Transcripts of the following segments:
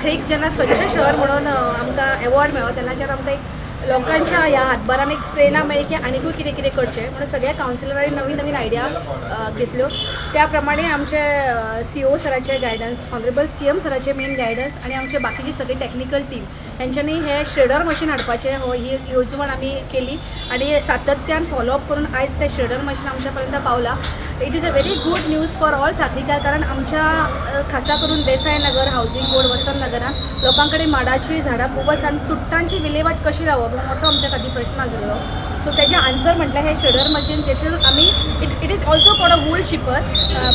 Trick जेन्ना स्वच्छ शहर म्हणून आमकां अवॉर्ड मेळ्ळो तेन्नाचेर आमकां एक लोकांच्या ह्या हातभारान एक प्रेरणा मेळ्ळी की आनीकूय कितें कितें करचें म्हणून सगळ्या कावन्सिलरांनी नवीन नवीन आयडिया घेतल्यो। त्या प्रमाणे आमचे CEO सराचे गायडन्स, ऑनरेबल CM सराचे मेन गायडन्स आनी आमचे बाकीची सगळी टॅक्निकल टीम हेंच्यांनी हे श्रेडर मशीन हाडपाचें ही येवजण आमी केली आनी सातत्यान फॉलोअप करून आयज ते श्रेडर मशीन आमच्या पर्यंत पावला। It is a very good news for all साखळीकार, कारण आमच्या खासा करून देसाई नगर, हावसिंग बोर्ड, वसंत नगरात लोकांकडे माडाची झाडां खूब आसा आनी चुट्टांची विलेवाट कशी लावप हो मोठो आमच्या खातीर प्रश्न आसलो। सो तेजे आन्सर म्हटल्यार हे श्रेडर मशीन, जेतून आमी it is also for a wood chipper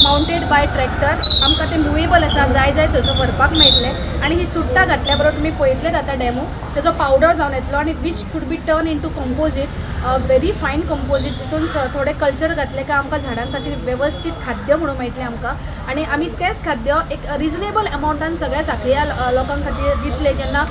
mounted by tractor. आमकां ते मुवेबल आसा, जाय जाय थंयसर व्हरपाक मेळटलें आनी ही चुट्टां घातल्या बरोबर तुमी पळयतलेत आतां डेमो, तेजो पावडर जावन येतलो आनी which could be turn into टू कंपोजीट, वेरी फायन कंपोजीट, जितून थोडे कल्चर घातले काय आमकां झाडां खातीर वेवस्थीत खाद्य म्हणून मेळटलें आमकां आनी आमी तेंच खाद्य एक रिजनेबल अमावंटान सगळ्या सांखळ्या लोकां खातीर दितले। जेन्ना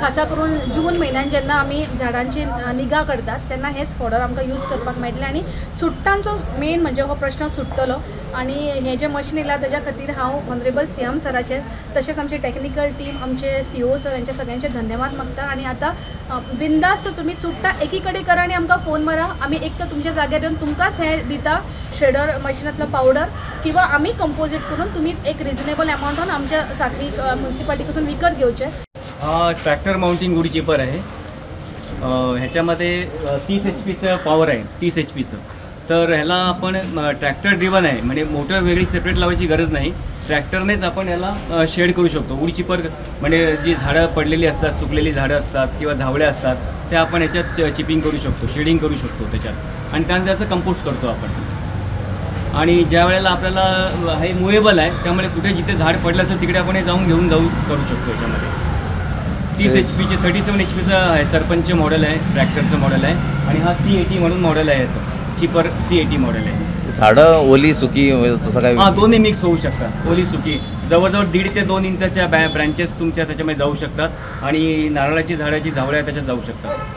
खासा करून जून म्हयन्यान जेन्ना आमी झाडांची निगा करतात तेन्ना हेच फॉडर आमकां यूज करपाक मेळटलें आनी चुट्टांचो मेन म्हणजे हो प्रश्न सुट्टलो। आनी हें जें मशीन येयलां तेज्या खातीर हांव ऑनरेबल CM सराचे तशेंच आमची टॅक्निकल टीम, आमचे CEO सर हेंचे सगळ्यांचे धन्यवाद मागता। आनी आतां बिंदास्त तुमी चुट्टां एकी कडेन करा आनी आमकां फोन मारा, आमी एक तर तुमच्या जाग्यार येवन तुमकांच हें दिता श्रेडर मशिनांतलो पावडर, किंवा आमी कंपोजीट करून तुमी एक रिजनेबल अमावंटान आमच्या सांखळी म्युन्सिपालिटी पासून विकत घेवचे। हा ट्रॅक्टर माउंटिंग वूड चिपर आहे। ह्याच्यामध्ये 30 HP पॉवर आहे, 30 HP। तर ह्याला आपण ट्रॅक्टर ड्रिवन आहे, म्हणजे मोटर वेगळी सेपरेट लावायची गरज नाही, ट्रॅक्टरनेच आपण ह्याला शेड करू शकतो। वूड चिपर म्हणजे जी झाडं पडलेली असतात, सुकलेली झाडं असतात किंवा झावळ्या असतात ते आपण ह्याच्यात चिपिंग करू शकतो, शेडिंग करू शकतो त्याच्यात, आणि त्यानंतर त्याचं कंपोस्ट करतो आपण। आणि ज्या वेळेला आपल्याला हे मुवेबल आहे त्यामुळे कुठे जिथे झाड पडलं असेल तिकडे आपण हे घेऊन जाऊ करू शकतो। याच्यामध्ये 30 HP 37 HP आहे, सरपंच मॉडेल आहे, ट्रॅक्टरचं मॉडेल आहे, आणि हा C80 म्हणून मॉडेल आहे याचं, चिपर C80 मॉडेल आहे। झाडं ओली सुकी तसं काय? हां, दोन्ही मिक्स होऊ शकतात, ओली सुकी। जवळजवळ 1.5 ते 2 इंचाच्या ब्रँचेस तुमच्या त्याच्यामध्ये जाऊ शकतात आणि नारळाची झाडाची झावळ्या त्याच्यात जाऊ शकतात।